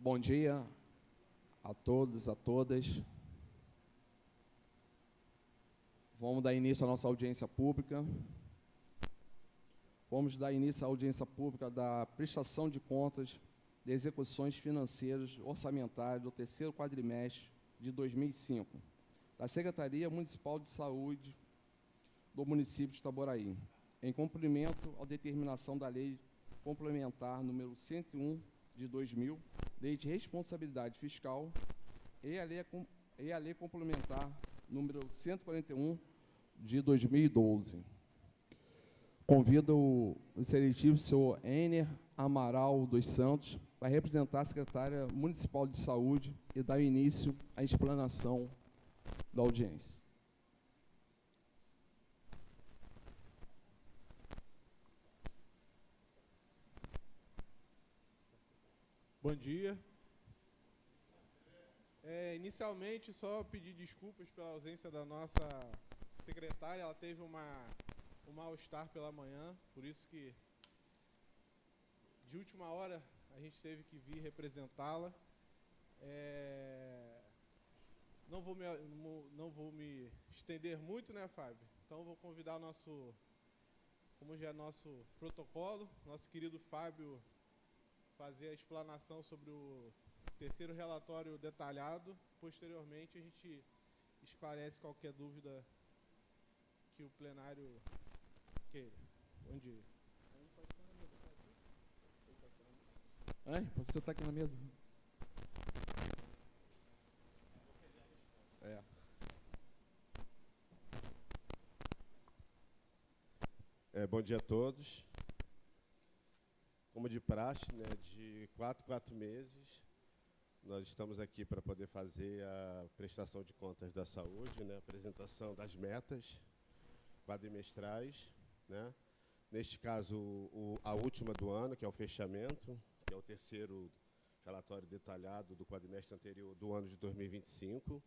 Bom dia a todos, a todas. Vamos dar início à nossa audiência pública. Vamos dar início à audiência pública da prestação de contas de execuções financeiras orçamentárias do terceiro quadrimestre de 2005, da Secretaria Municipal de Saúde do município de Itaboraí, em cumprimento à determinação da Lei Complementar número 101 de 2000, Lei de Responsabilidade Fiscal, e a Lei Complementar número 141 de 2012. Convido o excelentíssimo senhor Ener Amaral dos Santos para representar a Secretária Municipal de Saúde e dar início à explanação da audiência. Bom dia. Inicialmente, só pedir desculpas pela ausência da nossa secretária. Ela teve um mal-estar pela manhã, por isso que, de última hora, a gente teve que vir representá-la. Não vou me estender muito, né, Fábio? Então, vou convidar como já é nosso protocolo, nosso querido Fábio, fazer a explanação sobre o terceiro relatório detalhado. Posteriormente, a gente esclarece qualquer dúvida que o plenário queira. Bom dia. Você está aqui na mesa? Bom dia a todos. Como de praxe, né, de 4 em 4 meses, nós estamos aqui para poder fazer a prestação de contas da saúde, né, a apresentação das metas quadrimestrais, né. Neste caso, a última do ano, que é o fechamento, que é o terceiro relatório detalhado do quadrimestre anterior do ano de 2025,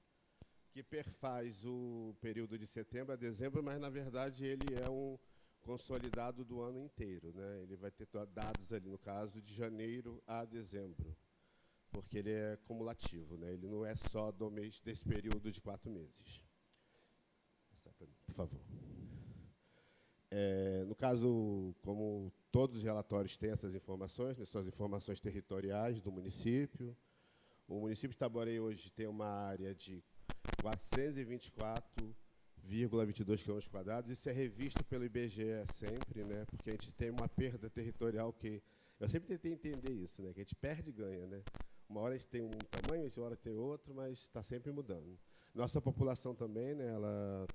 que perfaz o período de setembro a dezembro, mas, na verdade, ele é um consolidado do ano inteiro, né? Ele vai ter dados ali, no caso, de janeiro a dezembro, porque ele é cumulativo, né? Ele não é só do mês, desse período de 4 meses. Por favor. No caso, como todos os relatórios têm essas informações, né, são as informações territoriais do município. O município de Itaboraí hoje tem uma área de 424,22 km². Isso é revisto pelo IBGE sempre, né? Porque a gente tem uma perda territorial que... Eu sempre tentei entender isso, né? Que a gente perde e ganha, né? Uma hora a gente tem um tamanho, outra hora tem outro, mas está sempre mudando. Nossa população também, né? Ela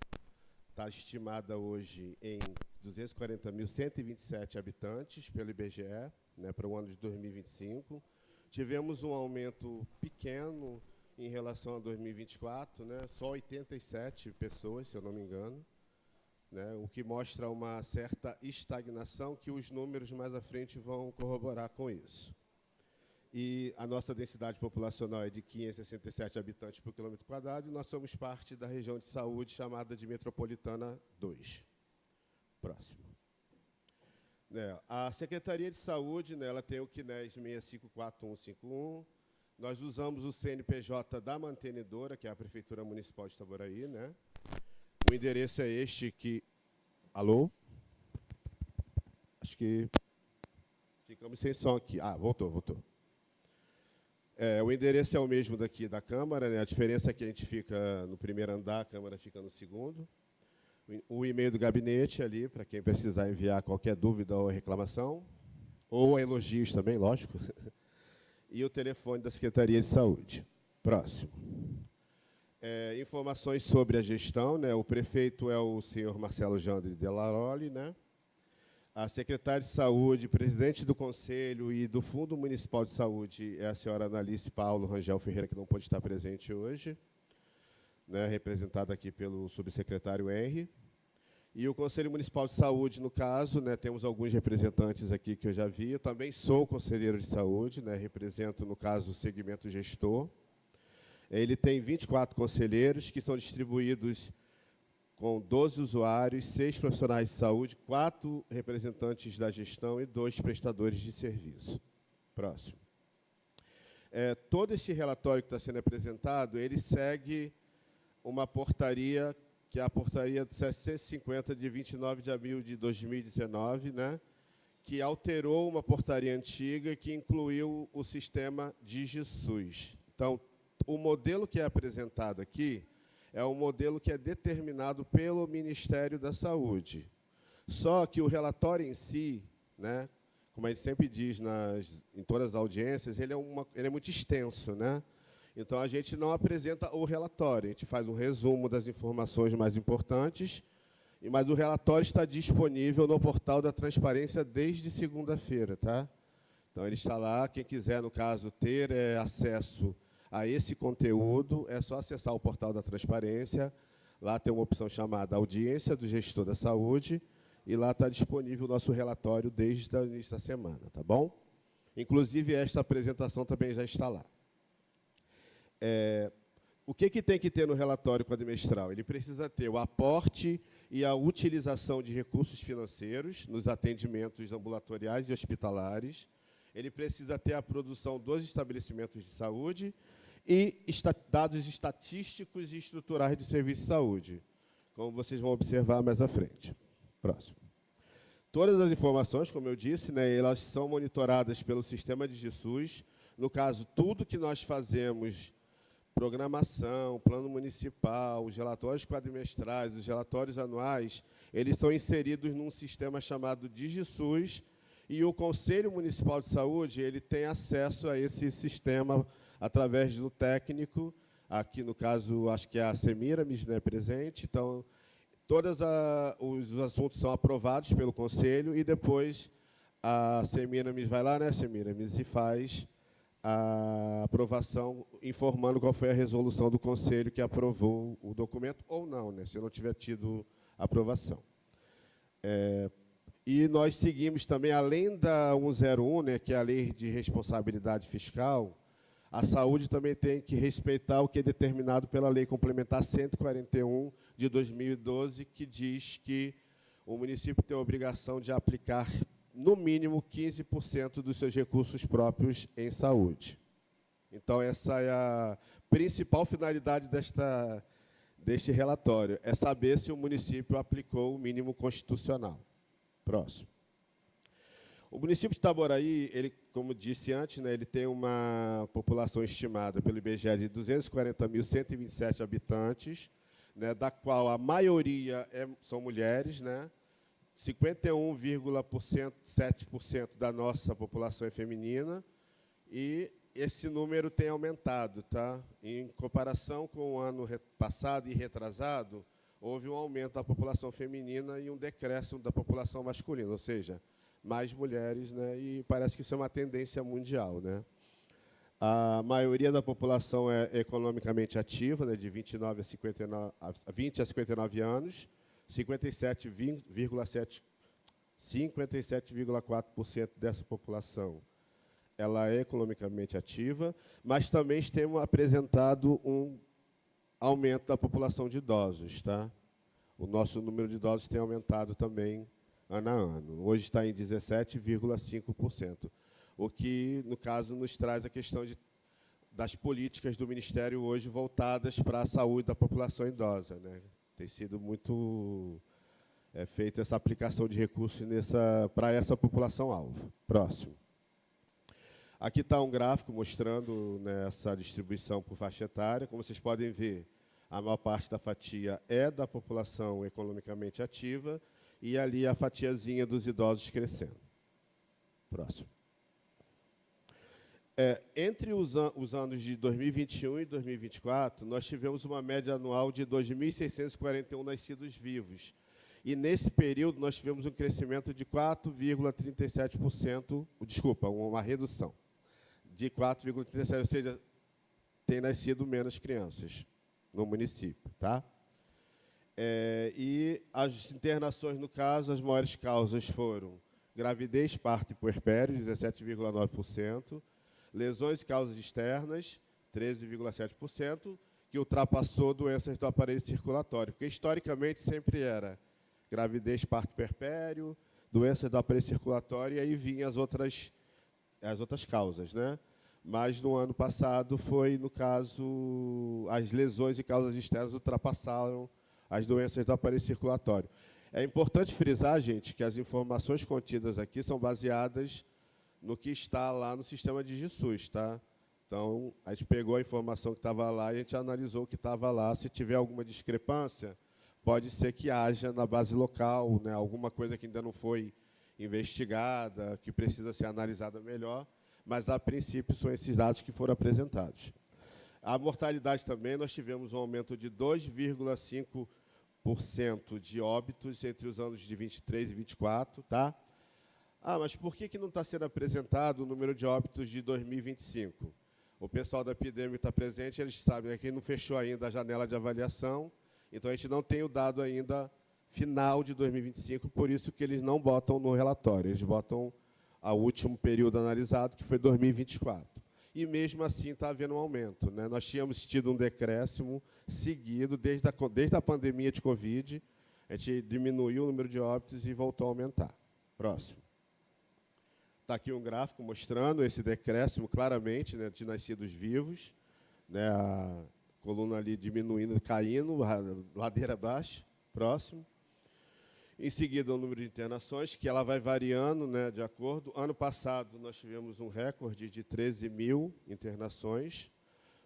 está estimada hoje em 240.127 habitantes pelo IBGE, né? Para o ano de 2025. Tivemos um aumento pequeno em relação a 2024, né, só 87 pessoas, se eu não me engano, né, o que mostra uma certa estagnação, que os números mais à frente vão corroborar com isso. E a nossa densidade populacional é de 567 habitantes por quilômetro quadrado, e nós somos parte da região de saúde chamada de Metropolitana 2. Próximo. A Secretaria de Saúde, né, ela tem o CNES 654151, nós usamos o CNPJ da mantenedora, que é a Prefeitura Municipal de Itaboraí, né? O endereço é este que... Alô? Acho que ficamos sem som aqui. Ah, voltou. O endereço é o mesmo daqui da Câmara, né? A diferença é que a gente fica no primeiro andar, a Câmara fica no segundo. O e-mail do gabinete ali, para quem precisar enviar qualquer dúvida ou reclamação, ou elogios também, lógico. E o telefone da Secretaria de Saúde. Próximo. Informações sobre a gestão, né? O prefeito é o senhor Marcelo Jandre Delaroli, né? A secretária de Saúde, presidente do Conselho e do Fundo Municipal de Saúde é a senhora Analice Paulo Rangel Ferreira, que não pôde estar presente hoje, né? Representada aqui pelo subsecretário Henry. E o Conselho Municipal de Saúde, no caso, né, temos alguns representantes aqui que eu já vi. Eu também sou conselheiro de saúde, né, represento, no caso, o segmento gestor. Ele tem 24 conselheiros, que são distribuídos com 12 usuários, 6 profissionais de saúde, 4 representantes da gestão e 2 prestadores de serviço. Próximo. todo esse relatório que está sendo apresentado, ele segue uma portaria, que é a portaria 750, de 29 de abril de 2019, né, que alterou uma portaria antiga que incluiu o sistema DigiSUS. Então, o modelo que é apresentado aqui é um modelo que é determinado pelo Ministério da Saúde. Só que o relatório em si, né, como a gente sempre diz em todas as audiências, ele é muito extenso, né? Então, a gente não apresenta o relatório, a gente faz um resumo das informações mais importantes, mas o relatório está disponível no portal da Transparência desde segunda-feira, tá? Então, ele está lá, quem quiser, no caso, ter acesso a esse conteúdo, é só acessar o portal da Transparência, lá tem uma opção chamada Audiência do Gestor da Saúde, e lá está disponível o nosso relatório desde o início da semana, tá bom? Inclusive, esta apresentação também já está lá. O que tem que ter no relatório quadrimestral? Ele precisa ter o aporte e a utilização de recursos financeiros nos atendimentos ambulatoriais e hospitalares. Ele precisa ter a produção dos estabelecimentos de saúde e dados estatísticos e estruturais do serviço de saúde, como vocês vão observar mais à frente. Próximo. Todas as informações, como eu disse, né, elas são monitoradas pelo sistema DigiSUS. No caso, tudo que nós fazemos, programação, plano municipal, os relatórios quadrimestrais, os relatórios anuais, eles são inseridos num sistema chamado DigiSUS, e o Conselho Municipal de Saúde ele tem acesso a esse sistema através do técnico. Aqui, no caso, acho que é a Semiramis, né, presente. Então, todos os assuntos são aprovados pelo Conselho e depois a Semiramis vai lá, né, Semiramis, e faz a aprovação, informando qual foi a resolução do Conselho que aprovou o documento, ou não, né, se não tiver tido aprovação. E nós seguimos também, além da 101, né, que é a Lei de Responsabilidade Fiscal, a saúde também tem que respeitar o que é determinado pela Lei Complementar 141 de 2012, que diz que o município tem a obrigação de aplicar, no mínimo, 15% dos seus recursos próprios em saúde. Então, essa é a principal finalidade deste relatório, é saber se o município aplicou o mínimo constitucional. Próximo. O município de Itaboraí, ele, como disse antes, né, ele tem uma população estimada pelo IBGE de 240.127 habitantes, né, da qual a maioria são mulheres, né, 51,7% da nossa população é feminina, e esse número tem aumentado, tá? Em comparação com o ano passado e retrasado, houve um aumento da população feminina e um decréscimo da população masculina, ou seja, mais mulheres, né, e parece que isso é uma tendência mundial, né? A maioria da população é economicamente ativa, né, de 20 a 59 anos, 57,4% dessa população ela é economicamente ativa, mas também temos apresentado um aumento da população de idosos, tá? O nosso número de idosos tem aumentado também ano a ano. Hoje está em 17,5%, o que, no caso, nos traz a questão das políticas do Ministério hoje voltadas para a saúde da população idosa, né? Tem sido muito feita essa aplicação de recursos para essa população-alvo. Próximo. Aqui está um gráfico mostrando, né, essa distribuição por faixa etária. Como vocês podem ver, a maior parte da fatia é da população economicamente ativa, e ali a fatiazinha dos idosos crescendo. Próximo. Entre os anos de 2021 e 2024, nós tivemos uma média anual de 2.641 nascidos vivos. E, nesse período, nós tivemos um crescimento de 4,37%, desculpa, uma redução de 4,37%, ou seja, tem nascido menos crianças no município, tá? E as internações, no caso, as maiores causas foram gravidez, parto e puerpério, 17,9%, lesões e causas externas, 13,7%, que ultrapassou doenças do aparelho circulatório, porque historicamente sempre era gravidez, parto, puerpério, doenças do aparelho circulatório, e aí vinham as outras causas, né? mas no ano passado foi, no caso, as lesões e causas externas ultrapassaram as doenças do aparelho circulatório. É importante frisar, gente, que as informações contidas aqui são baseadas no que está lá no sistema de DigiSUS, tá? Então, a gente pegou a informação que estava lá e a gente analisou o que estava lá. Se tiver alguma discrepância, pode ser que haja na base local, né, alguma coisa que ainda não foi investigada, que precisa ser analisada melhor, mas, a princípio, são esses dados que foram apresentados. A mortalidade também, nós tivemos um aumento de 2,5% de óbitos entre os anos de 23 e 24, tá? Ah, mas por que não está sendo apresentado o número de óbitos de 2025? O pessoal da epidemia está presente, eles sabem, que não fechou ainda a janela de avaliação, então a gente não tem o dado ainda final de 2025, por isso que eles não botam no relatório, eles botam o último período analisado, que foi 2024. E mesmo assim está havendo um aumento, né? Nós tínhamos tido um decréscimo seguido desde a pandemia de Covid, a gente diminuiu o número de óbitos e voltou a aumentar. Próximo. Está aqui um gráfico mostrando esse decréscimo claramente, né, de nascidos vivos, né, a coluna ali diminuindo, caindo, ladeira abaixo. Próximo. Em seguida, o número de internações, que ela vai variando, né, de acordo. Ano passado, nós tivemos um recorde de 13 mil internações.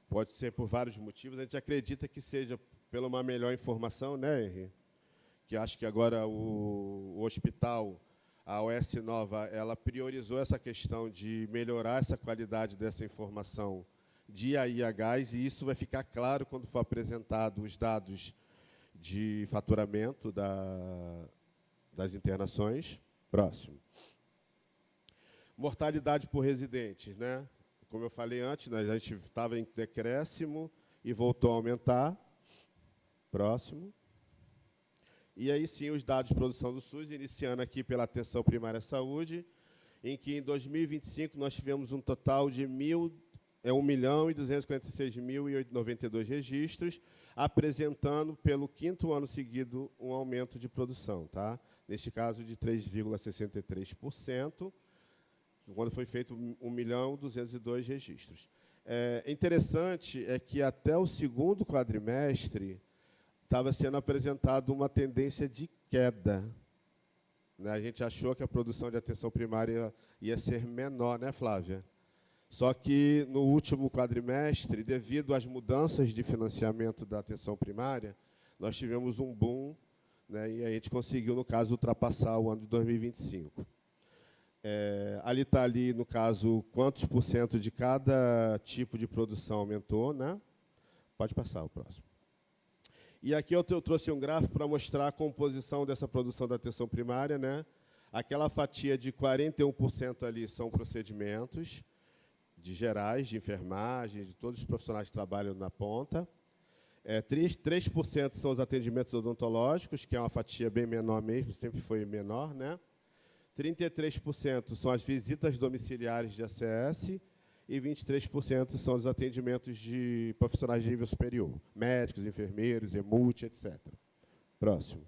Pode ser por vários motivos. A gente acredita que seja pela uma melhor informação, né, Henri? Que acho que agora o hospital, a OS Nova, ela priorizou essa questão de melhorar essa qualidade dessa informação de AIHs, e isso vai ficar claro quando for apresentado os dados de faturamento das internações. Próximo. Mortalidade por residentes, né? Como eu falei antes, né, a gente estava em decréscimo e voltou a aumentar. Próximo. E aí sim os dados de produção do SUS, iniciando aqui pela atenção primária à saúde, em que em 2025 nós tivemos um total de 1.246.092 registros, apresentando pelo 5º ano seguido um aumento de produção, tá? Neste caso de 3,63%, quando foi feito 1.202 registros. Interessante é que até o 2º quadrimestre estava sendo apresentada uma tendência de queda, né? A gente achou que a produção de atenção primária ia ser menor, né, Flávia? Só que, no último quadrimestre, devido às mudanças de financiamento da atenção primária, nós tivemos um boom, né, e a gente conseguiu, no caso, ultrapassar o ano de 2025. Ali está, no caso, quantos por cento de cada tipo de produção aumentou, né? Pode passar o próximo. E aqui eu trouxe um gráfico para mostrar a composição dessa produção da atenção primária, né? Aquela fatia de 41% ali são procedimentos de gerais, de enfermagem, de todos os profissionais que trabalham na ponta. 3% são os atendimentos odontológicos, que é uma fatia bem menor mesmo, sempre foi menor, né? 33% são as visitas domiciliares de ACS e 23% são os atendimentos de profissionais de nível superior, médicos, enfermeiros, EMUT, etc. Próximo.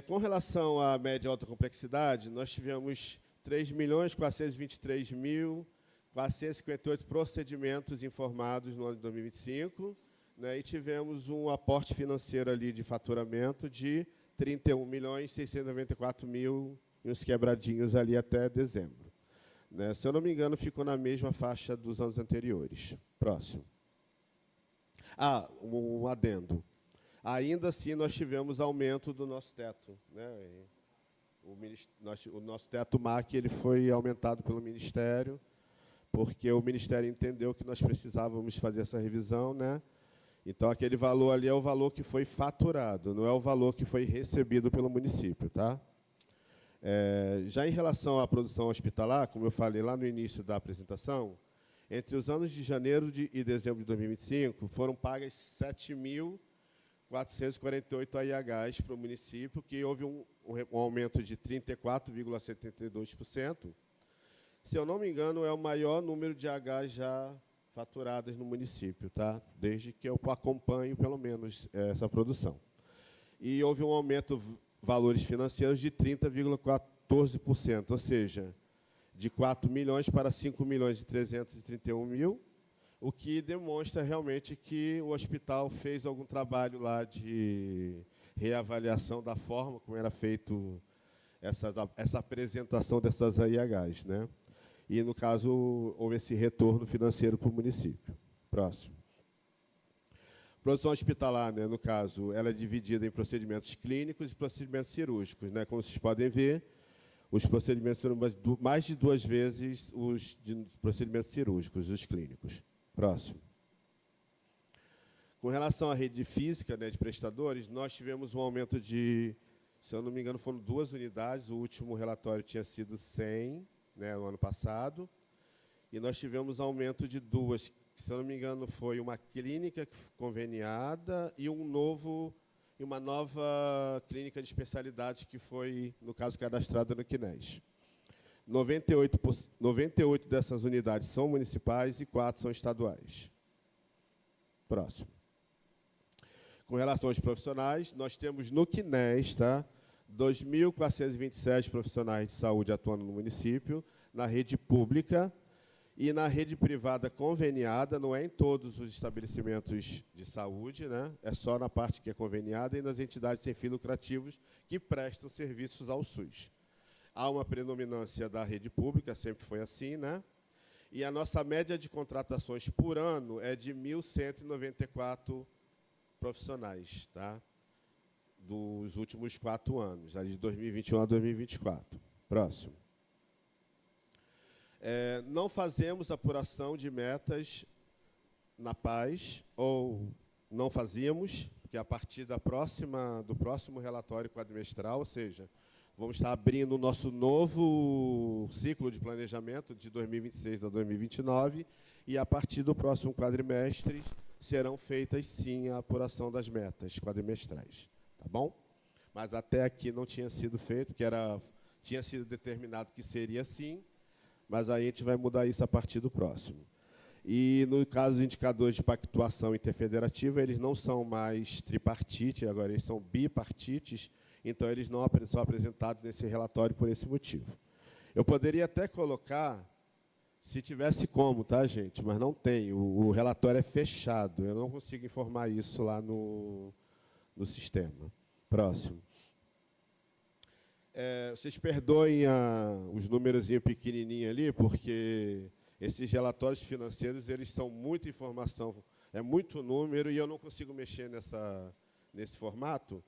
Com relação à média e alta complexidade, nós tivemos 3.423.458 procedimentos informados no ano de 2025, né, e tivemos um aporte financeiro ali de faturamento de 31.694.000 e uns quebradinhos ali até dezembro. Né, se eu não me engano, ficou na mesma faixa dos anos anteriores. Próximo. Um adendo. Ainda assim, nós tivemos aumento do nosso teto, né? O nosso teto MAC ele foi aumentado pelo Ministério, porque o Ministério entendeu que nós precisávamos fazer essa revisão, né? Então, aquele valor ali é o valor que foi faturado, não é o valor que foi recebido pelo município, tá? Já em relação à produção hospitalar, como eu falei lá no início da apresentação, entre os anos de janeiro e dezembro de 2025, foram pagas 7.448 AIHs para o município, que houve um aumento de 34,72%. Se eu não me engano, é o maior número de AH já faturadas no município, tá? Desde que eu acompanho, pelo menos, essa produção. E houve um aumento valores financeiros de 30,14%, ou seja, de 4 milhões para 5.331.000, o que demonstra realmente que o hospital fez algum trabalho lá de reavaliação da forma como era feito essa apresentação dessas AIHs, né? E, no caso, houve esse retorno financeiro para o município. Próximo. Produção hospitalar, né, no caso, ela é dividida em procedimentos clínicos e procedimentos cirúrgicos, né? Como vocês podem ver, os procedimentos são mais de 2 vezes os procedimentos cirúrgicos, os clínicos. Próximo. Com relação à rede física, né, de prestadores, nós tivemos um aumento de, se eu não me engano, foram 2 unidades. O último relatório tinha sido 100, né, no ano passado. E nós tivemos aumento de 2, que, se eu não me engano, foi uma clínica conveniada e uma nova clínica de especialidade que foi, no caso, cadastrada no CNES. 98 dessas unidades são municipais e 4 são estaduais. Próximo. Com relação aos profissionais, nós temos no CNES, tá, 2.427 profissionais de saúde atuando no município, na rede pública e na rede privada conveniada, não é em todos os estabelecimentos de saúde, né? É só na parte que é conveniada e nas entidades sem fins lucrativos que prestam serviços ao SUS. Há uma predominância da rede pública, sempre foi assim, né? E a nossa média de contratações por ano é de 1.194 profissionais, tá? Dos últimos 4 anos, de 2021 a 2024. Próximo. Não fazemos apuração de metas na paz, ou não fazíamos, porque a partir do próximo relatório quadrimestral, ou seja, vamos estar abrindo o nosso novo ciclo de planejamento de 2026 a 2029, e a partir do próximo quadrimestre serão feitas, sim, a apuração das metas quadrimestrais. Tá bom? Mas até aqui não tinha sido feito, porque tinha sido determinado que seria assim, mas aí a gente vai mudar isso a partir do próximo. E, no caso dos indicadores de pactuação interfederativa, eles não são mais tripartite, agora eles são bipartites, então eles não são apresentados nesse relatório por esse motivo. Eu poderia até colocar, se tivesse como, tá, gente? Mas não tem, o relatório é fechado, eu não consigo informar isso lá no sistema. Próximo. Vocês perdoem os númerozinhos pequenininhos ali, porque esses relatórios financeiros, eles são muita informação, é muito número, e eu não consigo mexer nesse formato,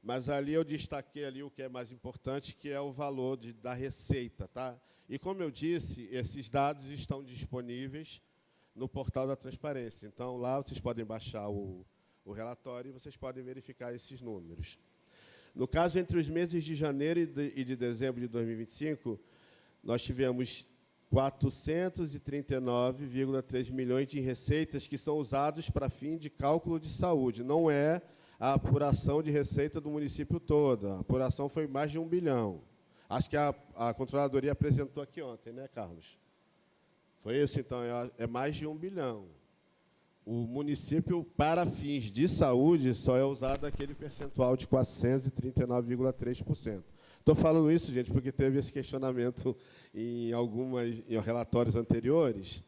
mas ali eu destaquei ali o que é mais importante, que é o valor da receita, tá? E, como eu disse, esses dados estão disponíveis no portal da transparência. Então, lá vocês podem baixar o relatório e vocês podem verificar esses números. No caso, entre os meses de janeiro e de dezembro de 2025, nós tivemos 439,3 milhões de receitas que são usados para fim de cálculo de saúde. Não é a apuração de receita do município todo. A apuração foi mais de 1 bilhão. Acho que a Controladoria apresentou aqui ontem, né, Carlos? Foi isso, então, é mais de 1 bilhão. O município, para fins de saúde, só é usado aquele percentual de 439,3%. Estou falando isso, gente, porque teve esse questionamento em relatórios anteriores.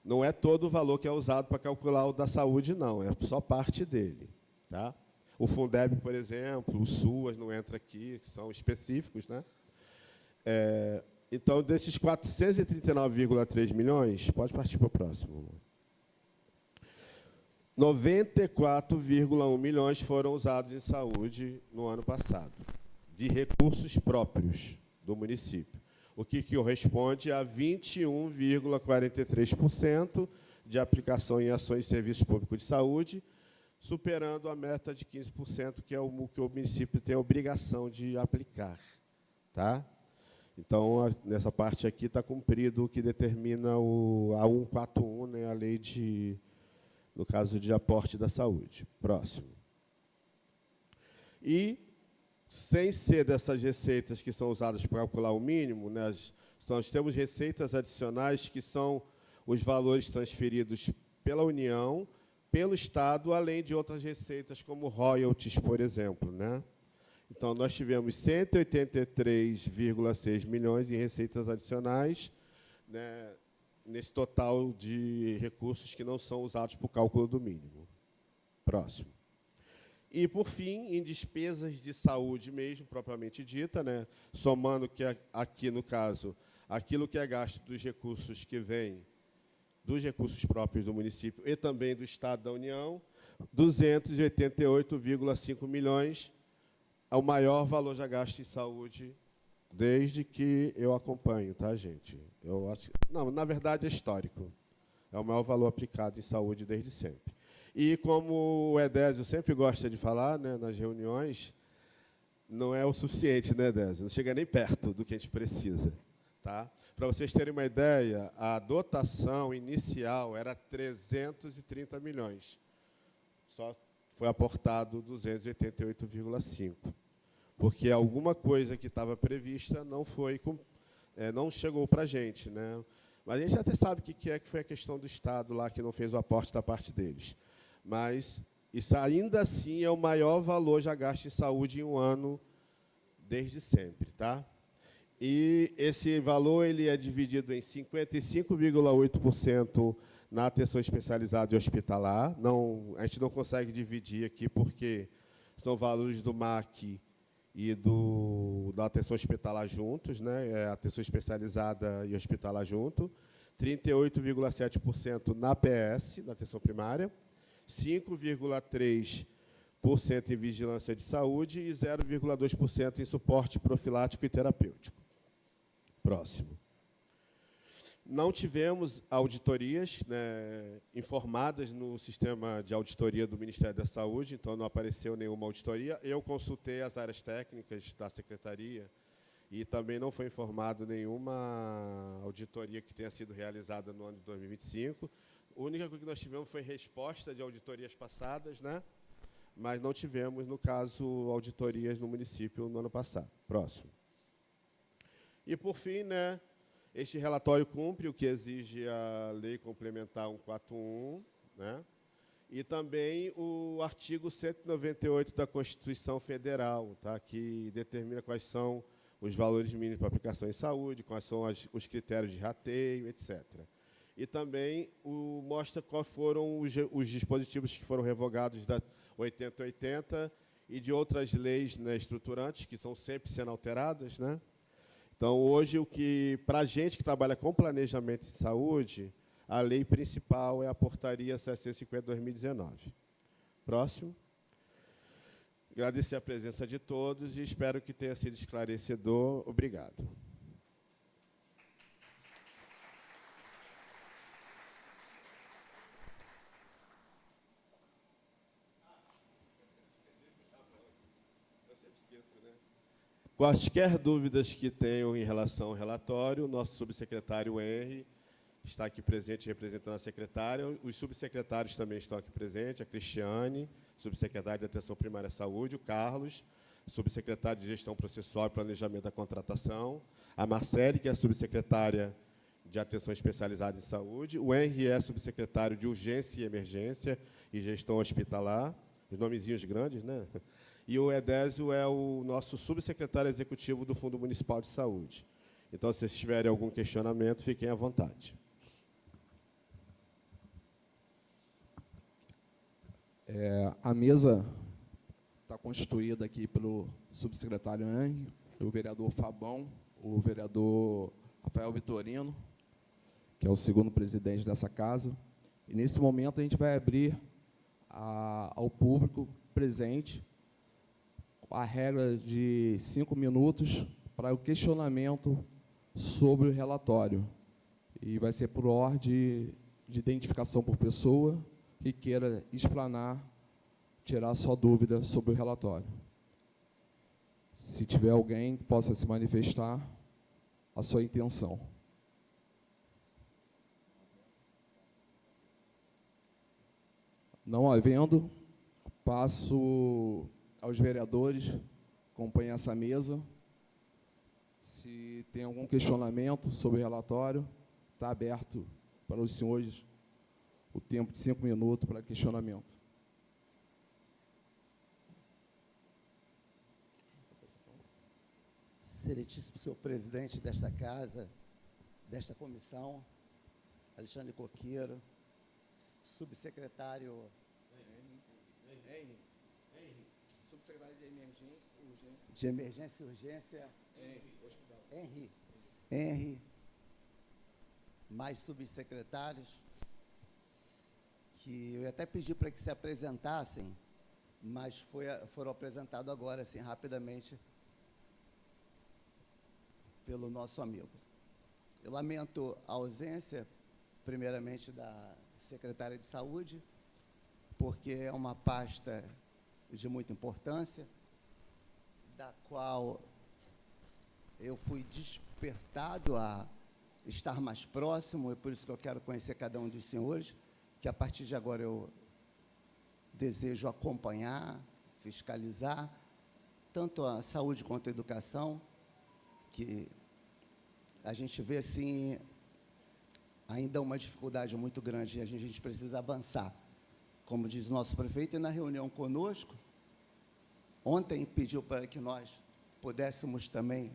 Não é todo o valor que é usado para calcular o da saúde, não. É só parte dele. Tá? O Fundeb, por exemplo, o SUAS não entra aqui, que são específicos, né? Então, desses 439,3 milhões, pode partir para o próximo. 94,1 milhões foram usados em saúde no ano passado, de recursos próprios do município, o que corresponde a 21,43% de aplicação em ações e serviços públicos de saúde, superando a meta de 15%, que é o que o município tem a obrigação de aplicar. Tá? Então, nessa parte aqui está cumprido o que determina a 141, né, a lei no caso de aporte da saúde. Próximo. E, sem ser dessas receitas que são usadas para calcular o mínimo, né, nós temos receitas adicionais que são os valores transferidos pela União, pelo Estado, além de outras receitas, como royalties, por exemplo, né? Então, nós tivemos 183,6 milhões em receitas adicionais, né, nesse total de recursos que não são usados para o cálculo do mínimo. Próximo. E, por fim, em despesas de saúde mesmo, propriamente dita, né, somando que aqui, no caso, aquilo que é gasto dos recursos que vem dos recursos próprios do município e também do Estado da União, 288,5 milhões, é o maior valor já gasto em saúde desde que eu acompanho, tá, gente? Eu acho, não, na verdade é histórico. É o maior valor aplicado em saúde desde sempre. E como o Edésio sempre gosta de falar, né, nas reuniões, não é o suficiente, né, Edésio? Não chega nem perto do que a gente precisa, tá? Para vocês terem uma ideia, a dotação inicial era 330 milhões. Só foi aportado 288,5. Porque alguma coisa que estava prevista não não chegou para a gente, né? Mas a gente até sabe o que foi a questão do Estado lá, que não fez o aporte da parte deles. Mas isso ainda assim é o maior valor já gasto em saúde em um ano, desde sempre, tá? E esse valor ele é dividido em 55,8% na atenção especializada e hospitalar. Não, a gente não consegue dividir aqui porque são valores do MAC e da atenção hospitalar juntos, né? É atenção especializada e hospitalar junto. 38,7% na PS, na atenção primária. 5,3% em vigilância de saúde e 0,2% em suporte profilático e terapêutico. Próximo. Não tivemos auditorias, né, informadas no sistema de auditoria do Ministério da Saúde, então não apareceu nenhuma auditoria. Eu consultei as áreas técnicas da Secretaria e também não foi informado nenhuma auditoria que tenha sido realizada no ano de 2025. A única coisa que nós tivemos foi resposta de auditorias passadas, né, mas não tivemos, no caso, auditorias no município no ano passado. Próximo. E, por fim, né, este relatório cumpre o que exige a Lei Complementar 141, né, e também o artigo 198 da Constituição Federal, tá, que determina quais são os valores mínimos para aplicação em saúde, quais são os critérios de rateio, etc. E também mostra quais foram os dispositivos que foram revogados da 8080 e de outras leis, né, estruturantes, que estão sempre sendo alteradas, né? Então, hoje, para a gente que trabalha com planejamento de saúde, a lei principal é a Portaria 750/2019. Próximo. Agradecer a presença de todos e espero que tenha sido esclarecedor. Obrigado. Quaisquer dúvidas que tenham em relação ao relatório, o nosso subsecretário Henry está aqui presente representando a secretária. Os subsecretários também estão aqui presentes, a Cristiane, subsecretária de Atenção Primária à Saúde, o Carlos, subsecretário de Gestão Processual e Planejamento da Contratação, a Marcele, que é a subsecretária de Atenção Especializada em Saúde, o Henry é subsecretário de Urgência e Emergência e Gestão Hospitalar, os nomezinhos grandes, né? E o Edésio é o nosso subsecretário executivo do Fundo Municipal de Saúde. Então, se vocês tiverem algum questionamento, fiquem à vontade. A mesa está constituída aqui pelo subsecretário Henry, o vereador Fabão, o vereador Rafael Vitorino, que é o segundo presidente dessa casa. E, nesse momento, a gente vai abrir ao público presente a regra de 5 minutos para o questionamento sobre o relatório. E vai ser por ordem de identificação por pessoa que queira explanar, tirar sua dúvida sobre o relatório. Se tiver alguém que possa se manifestar a sua intenção. Não havendo, passo aos vereadores que acompanham essa mesa. Se tem algum questionamento sobre o relatório, está aberto para os senhores o tempo de 5 minutos para questionamento. excelentíssimo senhor presidente desta casa, desta comissão, Alexandre Coqueiro, subsecretário Subsecretário de Emergência e Urgência. de Emergência e Urgência, Henry, mais subsecretários, que eu até pedi para que se apresentassem, mas foram apresentados agora, assim, rapidamente, pelo nosso amigo. Eu lamento a ausência, primeiramente, da secretária de Saúde, porque é uma pasta de muita importância, da qual eu fui despertado a estar mais próximo, e por isso que eu quero conhecer cada um dos senhores, que a partir de agora eu desejo acompanhar, fiscalizar, tanto a saúde quanto a educação, que a gente vê, assim, ainda uma dificuldade muito grande, e a gente precisa avançar. Como diz o nosso prefeito, e na reunião conosco, ontem pediu para que nós pudéssemos também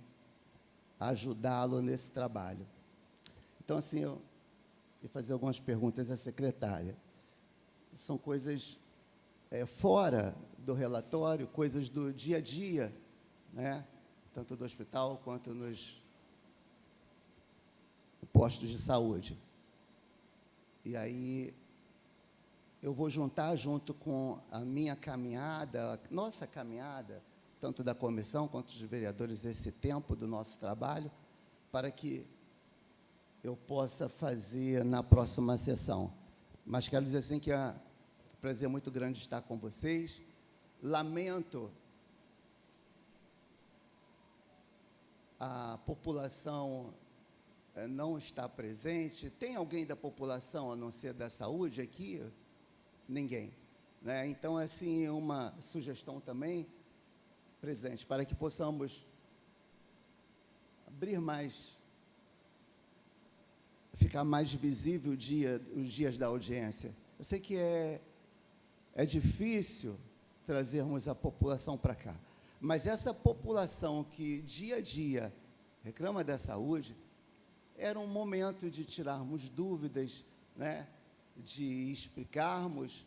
ajudá-lo nesse trabalho. Então, assim, eu vou fazer algumas perguntas à secretária. São coisas fora do relatório, coisas do dia a dia, né? Tanto do hospital quanto nos postos de saúde. E aí eu vou juntar junto com a minha caminhada, a nossa caminhada, tanto da comissão quanto dos vereadores, esse tempo do nosso trabalho, para que eu possa fazer na próxima sessão. Mas quero dizer assim que é um prazer muito grande estar com vocês. Lamento a população não estar presente. Tem alguém da população, a não ser da saúde, aqui? Ninguém, né? Então, assim, uma sugestão também, presidente, para que possamos abrir mais, ficar mais visível os dias da audiência. Eu sei que é difícil trazermos a população para cá, mas essa população que dia a dia reclama da saúde, era um momento de tirarmos dúvidas, né? De explicarmos,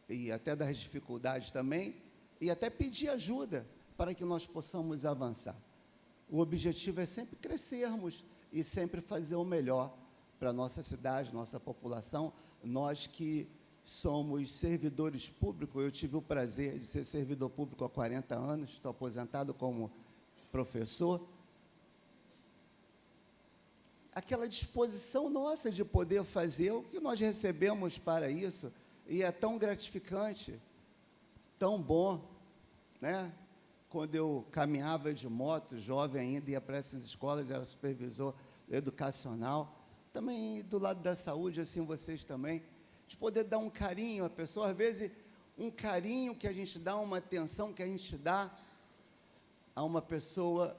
e até das dificuldades também, e até pedir ajuda para que nós possamos avançar. O objetivo é sempre crescermos e sempre fazer o melhor para a nossa cidade, nossa população. Nós que somos servidores públicos, eu tive o prazer de ser servidor público há 40 anos, estou aposentado como professor. Aquela disposição nossa de poder fazer o que nós recebemos para isso, e é tão gratificante, tão bom, né? Quando eu caminhava de moto, jovem ainda, ia para essas escolas, era supervisor educacional, também do lado da saúde, assim, vocês também, de poder dar um carinho à pessoa, às vezes, um carinho que a gente dá, uma atenção que a gente dá a uma pessoa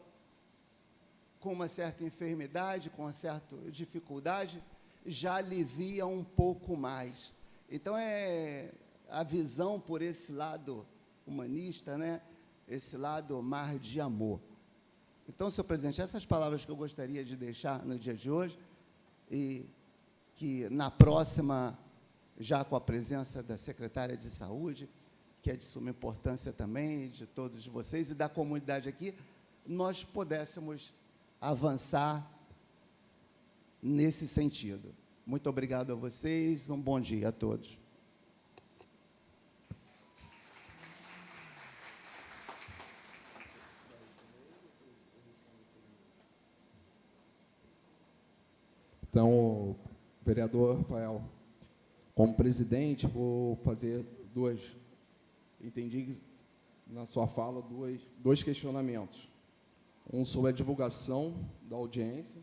com uma certa enfermidade, com uma certa dificuldade, já alivia um pouco mais. Então, é a visão por esse lado humanista, né? Esse lado mar de amor. Então, senhor presidente, essas palavras que eu gostaria de deixar no dia de hoje, e que na próxima, já com a presença da secretária de Saúde, que é de suma importância também, de todos vocês e da comunidade aqui, nós pudéssemos avançar nesse sentido. Muito obrigado a vocês, um bom dia a todos. Então, vereador Rafael, como presidente, vou fazer entendi na sua fala dois questionamentos. Um sobre a divulgação da audiência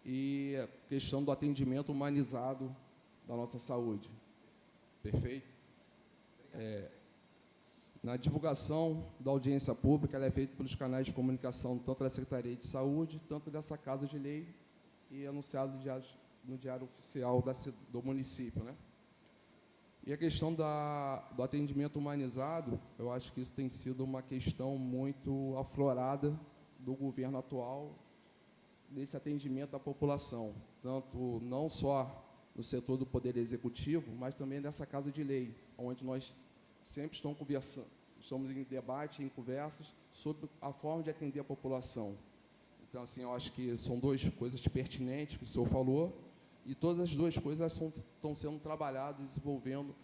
e a questão do atendimento humanizado da nossa saúde. Perfeito? Na divulgação da audiência pública, ela é feita pelos canais de comunicação, tanto da Secretaria de Saúde, tanto dessa Casa de Lei, e anunciado no Diário Oficial do município, né? E a questão do atendimento humanizado, eu acho que isso tem sido uma questão muito aflorada do governo atual, desse atendimento à população, tanto não só no setor do Poder Executivo, mas também dessa Casa de Lei, onde nós sempre estamos em debate, em conversas, sobre a forma de atender a população. Então, assim, eu acho que são duas coisas pertinentes que o senhor falou, e todas as duas coisas estão sendo trabalhadas, desenvolvendo,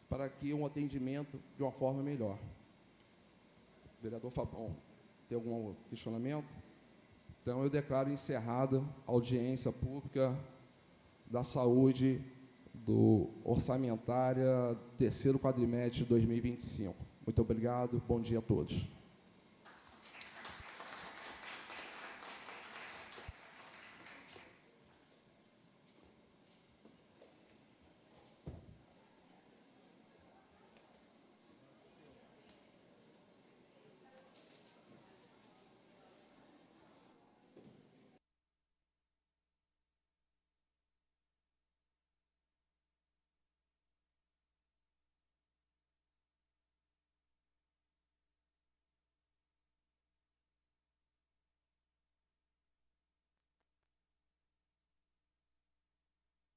para que um atendimento de uma forma melhor. Vereador Fabão, tem algum questionamento? Então, eu declaro encerrada a audiência pública da saúde do orçamentária terceiro quadrimestre de 2025. Muito obrigado, bom dia a todos.